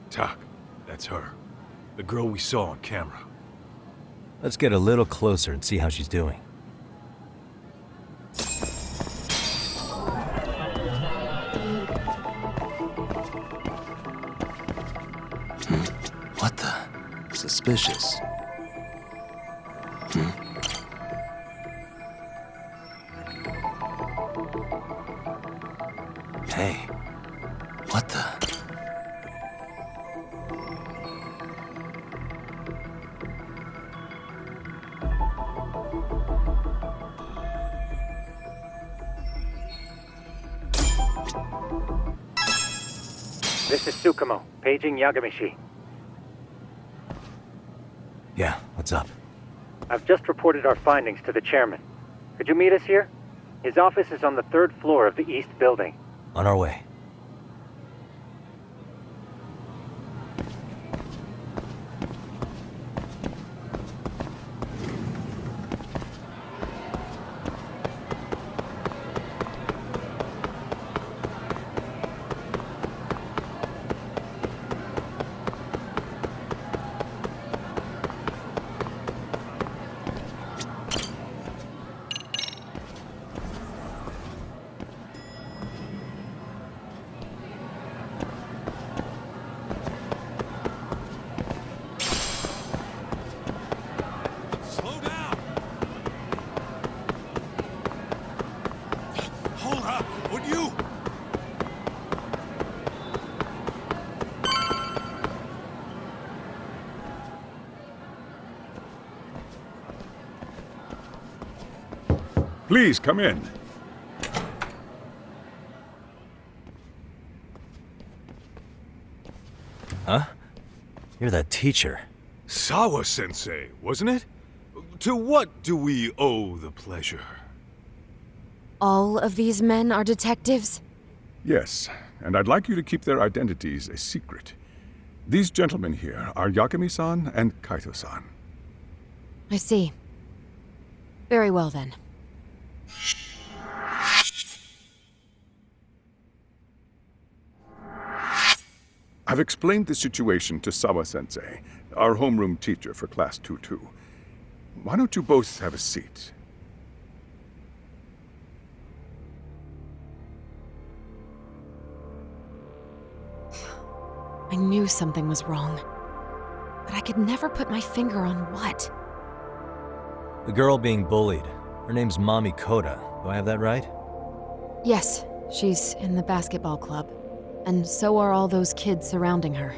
Tak, that's her. The girl we saw on camera. Let's get a little closer and see how she's doing. What the? Suspicious. Hey. What the? This is Tsukumo, paging Yagamishi. Yeah, what's up? I've just reported our findings to the chairman. Could you meet us here? His office is on the 3rd floor of the East Building. On our way. Please, come in. Huh? You're that teacher. Sawa-sensei, wasn't it? To what do we owe the pleasure? All of these men are detectives? Yes, and I'd like you to keep their identities a secret. These gentlemen here are Yagami-san and Kaito-san. I see. Very well then. I've explained the situation to Sawa-sensei, our homeroom teacher for Class 2-2. Why don't you both have a seat? I knew something was wrong, but I could never put my finger on what. The girl being bullied. Her name's Mami Koda. Do I have that right? Yes, she's in the basketball club. And so are all those kids surrounding her.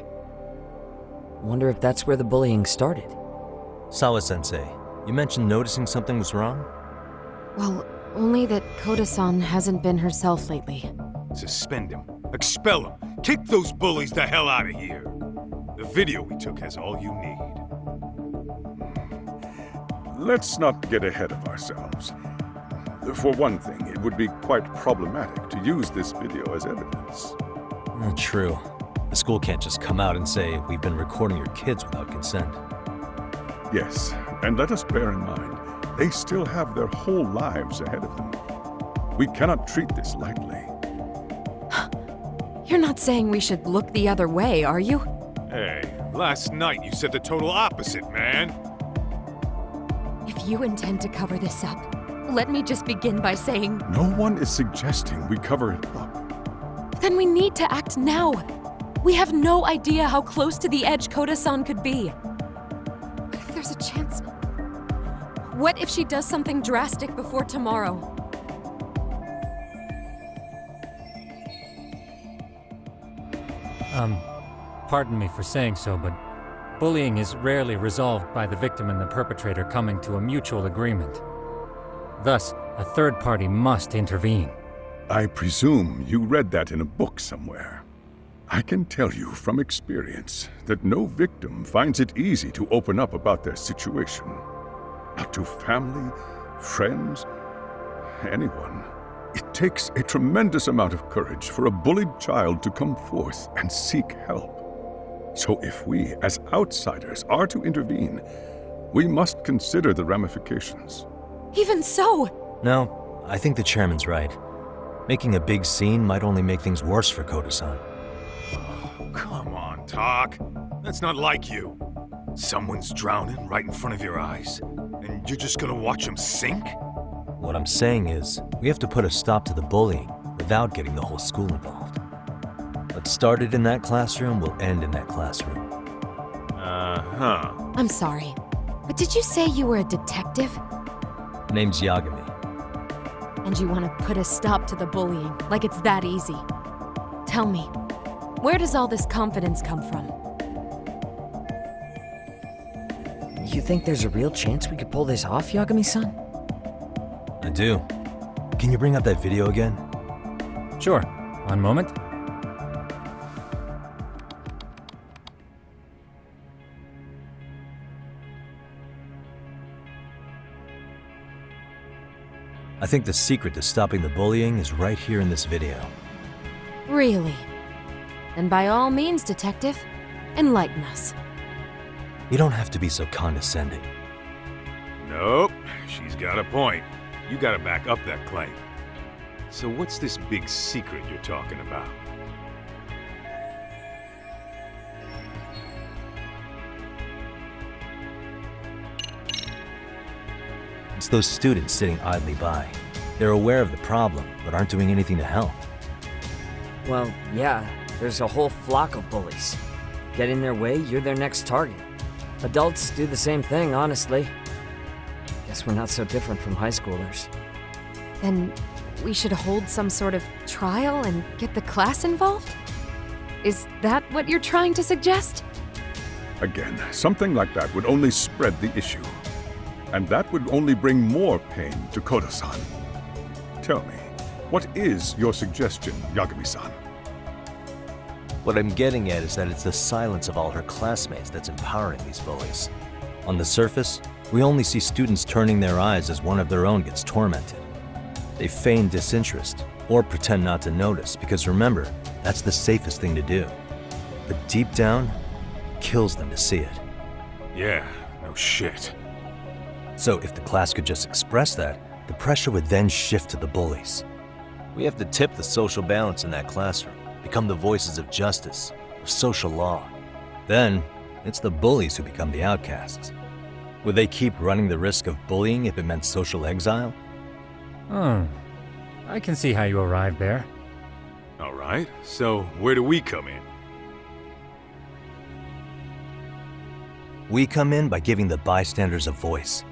Wonder if that's where the bullying started. Sawa-sensei, you mentioned noticing something was wrong? Well, only that Koda-san hasn't been herself lately. Suspend him. Expel him. Kick those bullies the hell out of here. The video we took has all you need. Let's not get ahead of ourselves. For one thing, it would be quite problematic to use this video as evidence. True. The school can't just come out and say, we've been recording your kids without consent. Yes, and let us bear in mind, they still have their whole lives ahead of them. We cannot treat this lightly. You're not saying we should look the other way, are you? Hey, last night you said the total opposite, man. If you intend to cover this up, let me just begin by saying... No one is suggesting we cover it up. Then we need to act now. We have no idea how close to the edge Koda-san could be. What if there's a chance? What if she does something drastic before tomorrow? Pardon me for saying so, but bullying is rarely resolved by the victim and the perpetrator coming to a mutual agreement. Thus, a third party must intervene. I presume you read that in a book somewhere. I can tell you from experience that no victim finds it easy to open up about their situation. Not to family, friends, anyone. It takes a tremendous amount of courage for a bullied child to come forth and seek help. So if we, as outsiders, are to intervene, we must consider the ramifications. Even so! No, I think the chairman's right. Making a big scene might only make things worse for Koda-san. Come on, Talk. That's not like you. Someone's drowning right in front of your eyes, and you're just gonna watch them sink? What I'm saying is, we have to put a stop to the bullying without getting the whole school involved. What started in that classroom will end in that classroom. Uh-huh. I'm sorry, but did you say you were a detective? Name's Yagami. And you want to put a stop to the bullying, like it's that easy? Tell me, where does all this confidence come from? You think there's a real chance we could pull this off, Yagami-san? I do. Can you bring up that video again? Sure. One moment. I think the secret to stopping the bullying is right here in this video. Really? Then by all means, detective, enlighten us. You don't have to be so condescending. Nope, she's got a point. You gotta back up that claim. So what's this big secret you're talking about? It's those students sitting idly by. They're aware of the problem, but aren't doing anything to help. Well, yeah, there's a whole flock of bullies. Get in their way, you're their next target. Adults do the same thing, honestly. Guess we're not so different from high schoolers. Then we should hold some sort of trial and get the class involved? Is that what you're trying to suggest? Again, something like that would only spread the issue. And that would only bring more pain to Koda-san. Tell me, what is your suggestion, Yagami-san? What I'm getting at is that it's the silence of all her classmates that's empowering these bullies. On the surface, we only see students turning their eyes as one of their own gets tormented. They feign disinterest, or pretend not to notice, because remember, that's the safest thing to do. But deep down, it kills them to see it. Yeah, no shit. So if the class could just express that, the pressure would then shift to the bullies. We have to tip the social balance in that classroom, become the voices of justice, of social law. Then, it's the bullies who become the outcasts. Would they keep running the risk of bullying if it meant social exile? I can see how you arrived there. All right, so where do we come in? We come in by giving the bystanders a voice.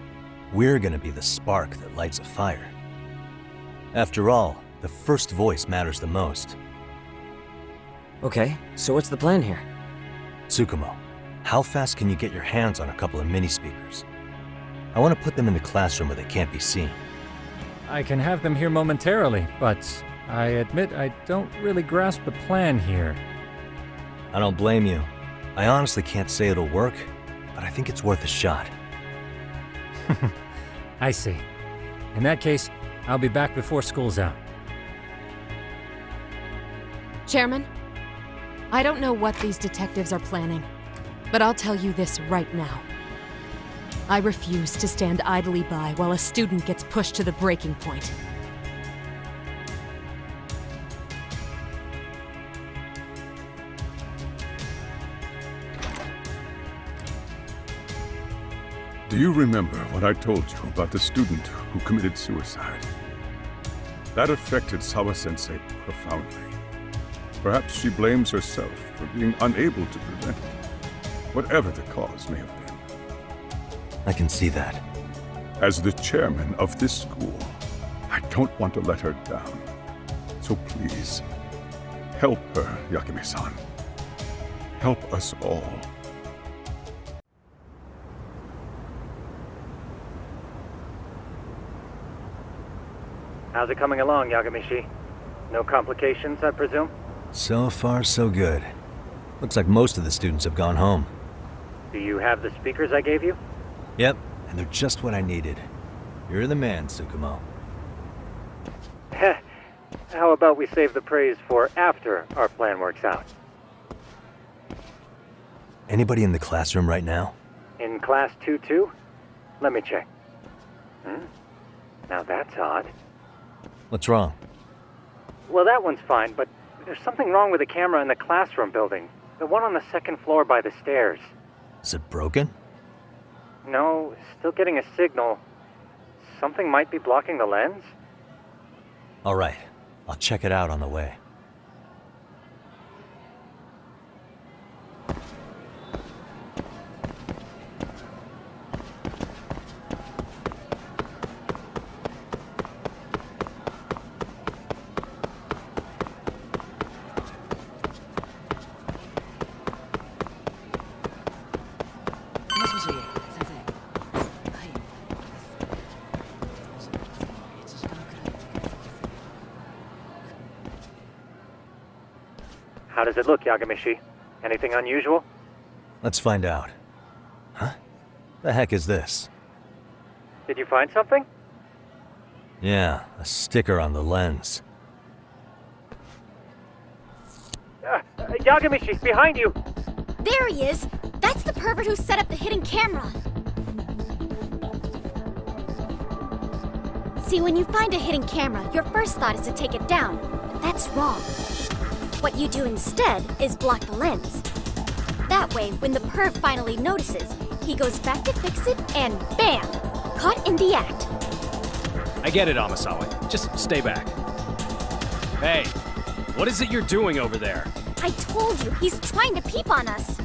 We're gonna be the spark that lights a fire. After all, the first voice matters the most. Okay, so what's the plan here? Tsukumo, how fast can you get your hands on a couple of mini-speakers? I want to put them in the classroom where they can't be seen. I can have them here momentarily, but I admit I don't really grasp the plan here. I don't blame you. I honestly can't say it'll work, but I think it's worth a shot. I see. In that case, I'll be back before school's out. Chairman, I don't know what these detectives are planning, but I'll tell you this right now. I refuse to stand idly by while a student gets pushed to the breaking point. Do you remember what I told you about the student who committed suicide? That affected Sawa-sensei profoundly. Perhaps she blames herself for being unable to prevent it, whatever the cause may have been. I can see that. As the chairman of this school, I don't want to let her down. So please, help her, Yagami-san. Help us all. How's it coming along, Yagamishi? No complications, I presume? So far, so good. Looks like most of the students have gone home. Do you have the speakers I gave you? Yep, and they're just what I needed. You're the man, Tsukumo. How about we save the praise for after our plan works out? Anybody in the classroom right now? In class 2-2? Let me check. Now that's odd. What's wrong? Well, that one's fine, but There's something wrong with the camera in the classroom building. The one on the second floor by the stairs. Is it broken? No, still getting a signal. Something might be blocking the lens? All right, I'll check it out on the way. How does it look, Yagamishi? Anything unusual? Let's find out. Huh? The heck is this? Did you find something? Yeah, a sticker on the lens. Yagamishi, behind you! There he is! That's the pervert who set up the hidden camera! See, when you find a hidden camera, your first thought is to take it down. But that's wrong. What you do instead is block the lens. That way, when the perv finally notices, he goes back to fix it and bam! Caught in the act. I get it, Amasawa. Just stay back. Hey, what is it you're doing over there? I told you, he's trying to peep on us.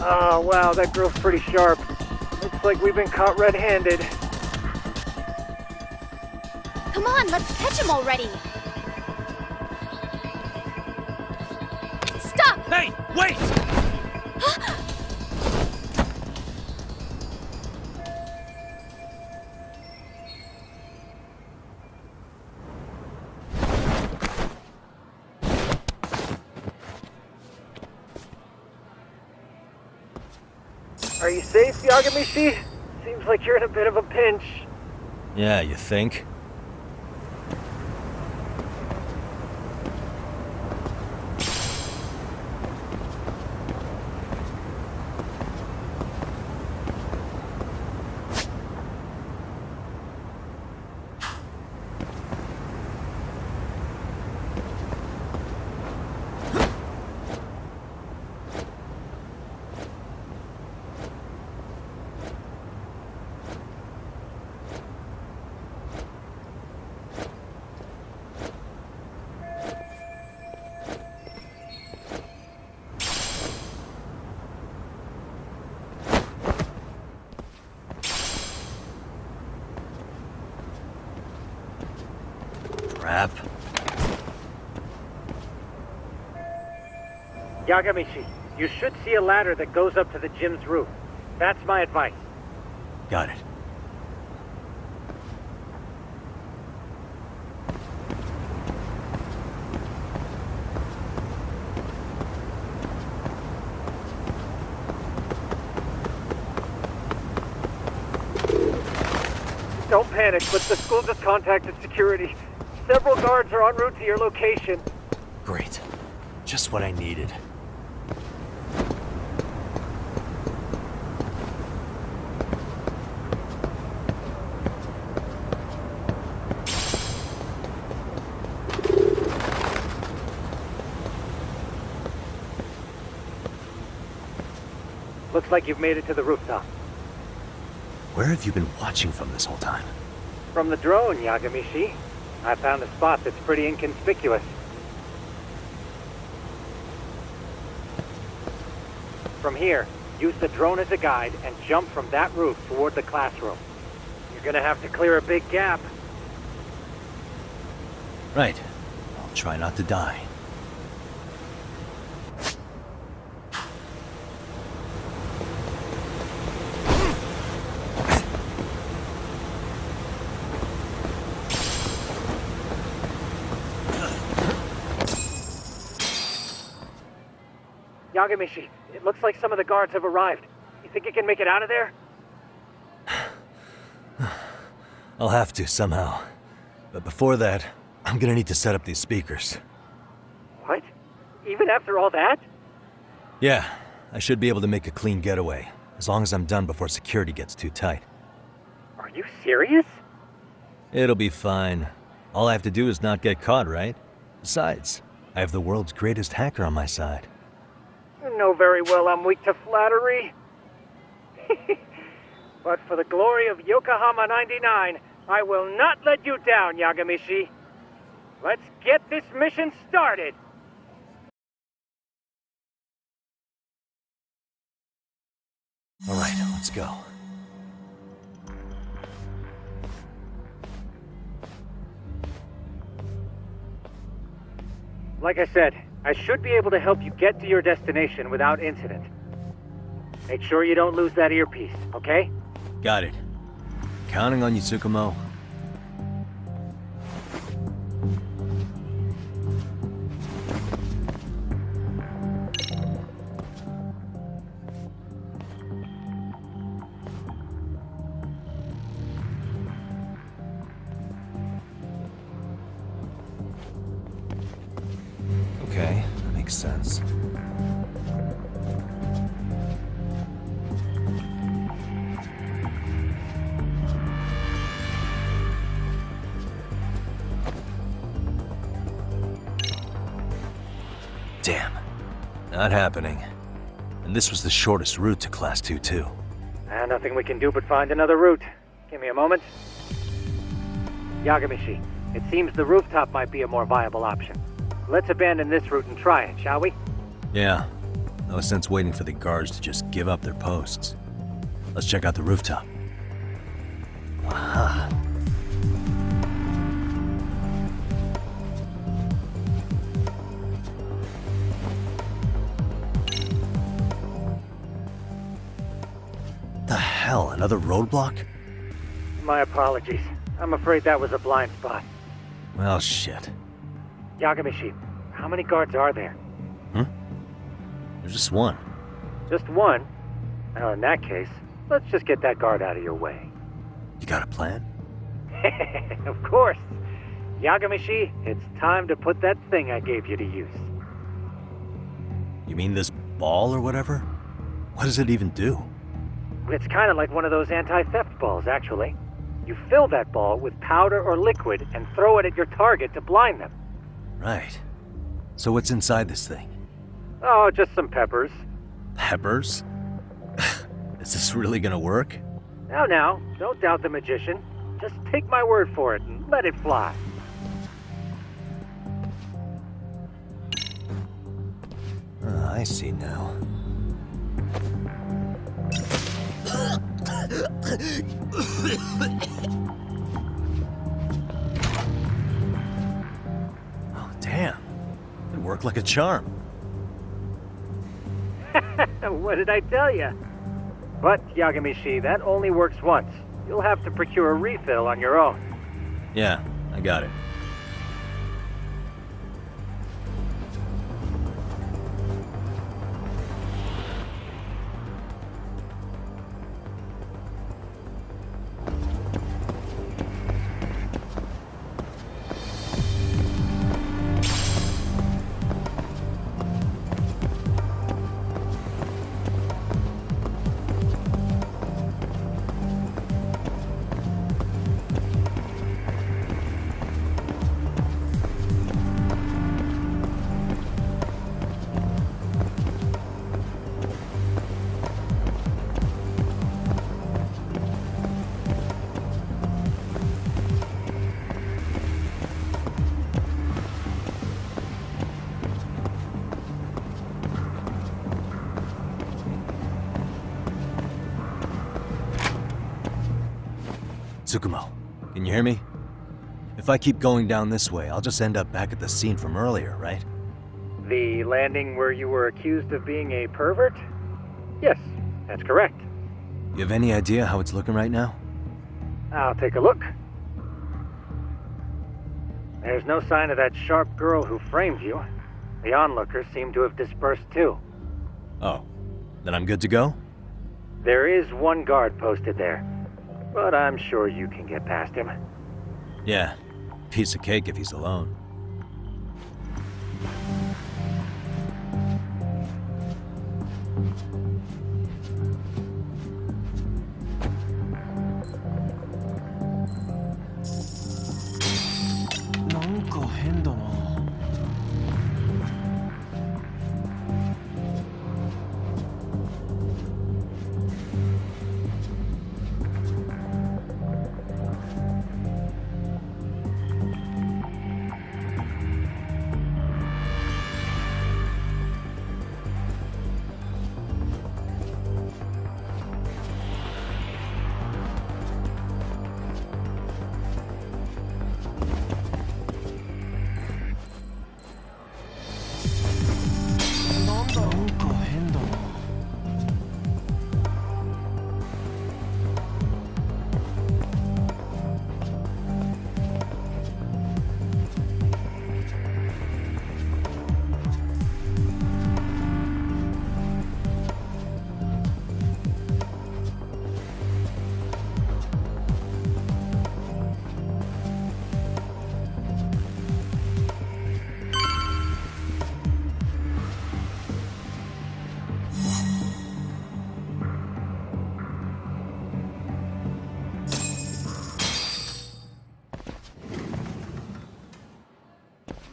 Oh, wow, that girl's pretty sharp. Looks like we've been caught red-handed. Come on, let's catch him already. Stop! Hey, wait! Are you safe, Yagamishi? Seems like you're in a bit of a pinch. Yeah, you think? Crap. Yagamishi, you should see a ladder that goes up to the gym's roof. That's my advice. Got it. Don't panic, but the school just contacted security. Several guards are en route to your location. Great. Just what I needed. Looks like you've made it to the rooftop. Where have you been watching from this whole time? From the drone, Yagamishi. I found a spot that's pretty inconspicuous. From here, use the drone as a guide and jump from that roof toward the classroom. You're gonna have to clear a big gap. Right. I'll try not to die. Yagamishi, it looks like some of the guards have arrived. You think you can make it out of there? I'll have to, somehow. But before that, I'm gonna need to set up these speakers. What? Even after all that? Yeah, I should be able to make a clean getaway, as long as I'm done before security gets too tight. Are you serious? It'll be fine. All I have to do is not get caught, right? Besides, I have the world's greatest hacker on my side. You know very well I'm weak to flattery. But for the glory of Yokohama 99, I will not let you down, Yagamishi. Let's get this mission started! Alright, let's go. Like I said, I should be able to help you get to your destination without incident. Make sure you don't lose that earpiece, okay? Got it. Counting on you, Tsukumo. Okay, makes sense. Damn. Not happening. And this was the shortest route to Class 2, too. Nothing we can do but find another route. Give me a moment. Yagamishi, it seems the rooftop might be a more viable option. Let's abandon this route and try it, shall we? Yeah. No sense waiting for the guards to just give up their posts. Let's check out the rooftop. Aha. The hell, another roadblock? My apologies. I'm afraid that was a blind spot. Well, shit. Yagamishi, how many guards are there? There's just one. Just one? Well, in that case, let's just get that guard out of your way. You got a plan? Of course. Yagamishi, it's time to put that thing I gave you to use. You mean this ball or whatever? What does it even do? It's kind of like one of those anti-theft balls, actually. You fill that ball with powder or liquid and throw it at your target to blind them. Right. So what's inside this thing? Oh, just some peppers. Peppers? Is this really gonna work? Now, don't doubt the magician. Just take my word for it and let it fly. I see now. Oh, damn. It worked like a charm. What did I tell you? But, Yagamishi, that only works once. You'll have to procure a refill on your own. Yeah, I got it. Tsukumo, can you hear me? If I keep going down this way, I'll just end up back at the scene from earlier, right? The landing where you were accused of being a pervert? Yes, that's correct. You have any idea how it's looking right now? I'll take a look. There's no sign of that sharp girl who framed you. The onlookers seem to have dispersed too. Oh, then I'm good to go? There is one guard posted there, but I'm sure you can get past him. Yeah, piece of cake if he's alone.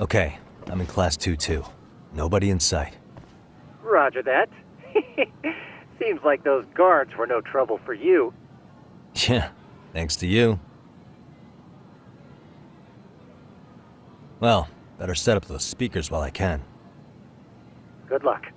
Okay, I'm in Class 2-2. Nobody in sight. Roger that. Seems like those guards were no trouble for you. Yeah, thanks to you. Well, better set up those speakers while I can. Good luck.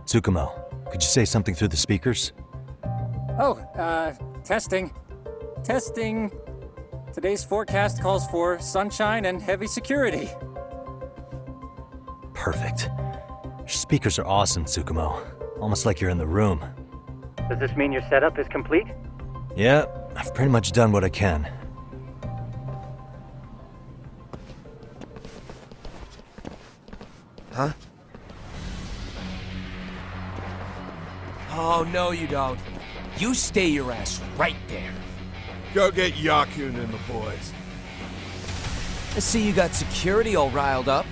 Tsukumo, could you say something through the speakers? Oh, testing. Testing. Today's forecast calls for sunshine and heavy security. Perfect. Your speakers are awesome, Tsukumo. Almost like you're in the room. Does this mean your setup is complete? Yeah, I've pretty much done what I can. Huh? Oh, no you don't. You stay your ass right there. Go get Yakun and the boys. I see you got security all riled up.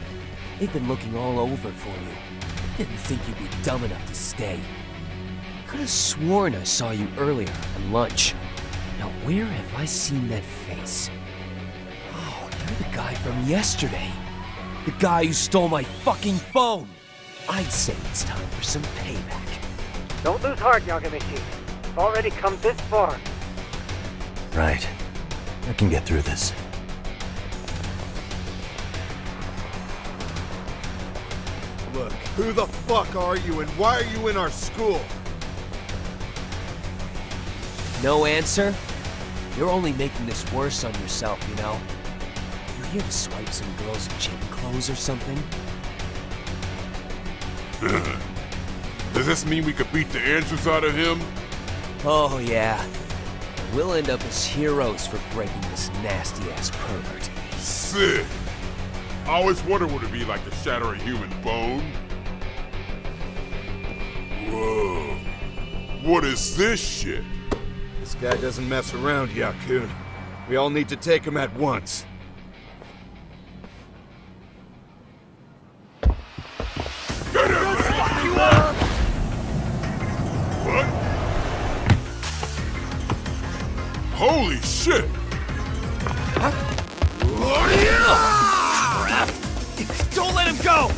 They've been looking all over for you. Didn't think you'd be dumb enough to stay. Could have sworn I saw you earlier on lunch. Now where have I seen that face? Oh, you're the guy from yesterday. The guy who stole my fucking phone. I'd say it's time for some payback. Don't lose heart, Yagamichi. You've already come this far. Right. I can get through this. Look, who the fuck are you and why are you in our school? No answer? You're only making this worse on yourself, you know? You here to swipe some girls in gym clothes or something? Does this mean we could beat the answers out of him? Oh, yeah. We'll end up as heroes for breaking this nasty-ass pervert. Sick! I always wondered what it'd be like to shatter a human bone. Whoa. What is this shit? This guy doesn't mess around, Yakun. We all need to take him at once. Get him! Fuck you up! What? Holy shit! Don't let him go!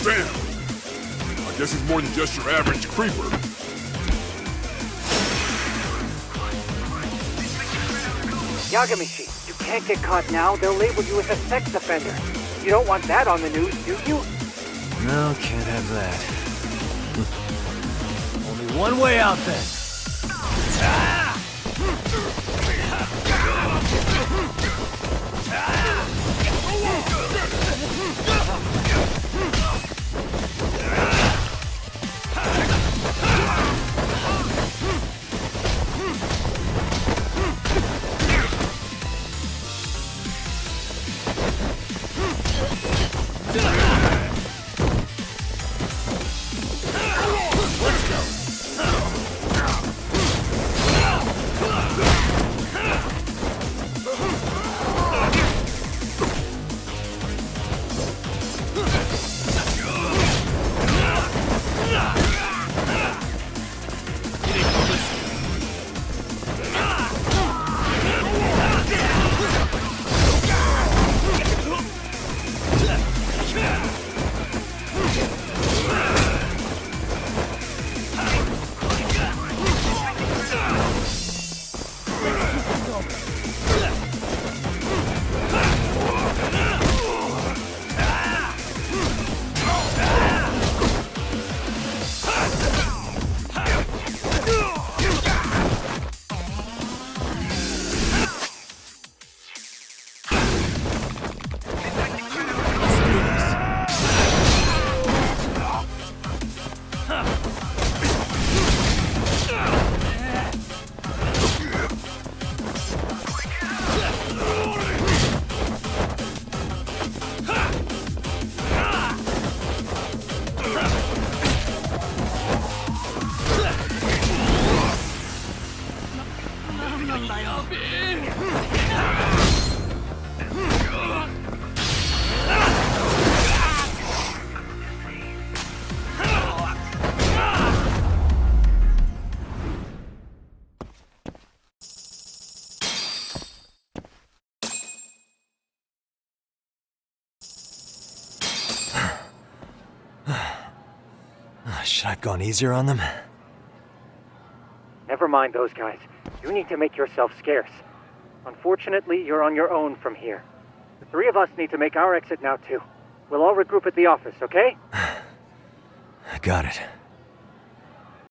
Damn! I guess he's more than just your average creeper. Yagamichi, you can't get caught now. They'll label you as a sex offender. You don't want that on the news, do you? No, can't have that. Only one way out then. Should I have gone easier on them? Never mind those guys. You need to make yourself scarce. Unfortunately, you're on your own from here. The three of us need to make our exit now, too. We'll all regroup at the office, okay? Got it.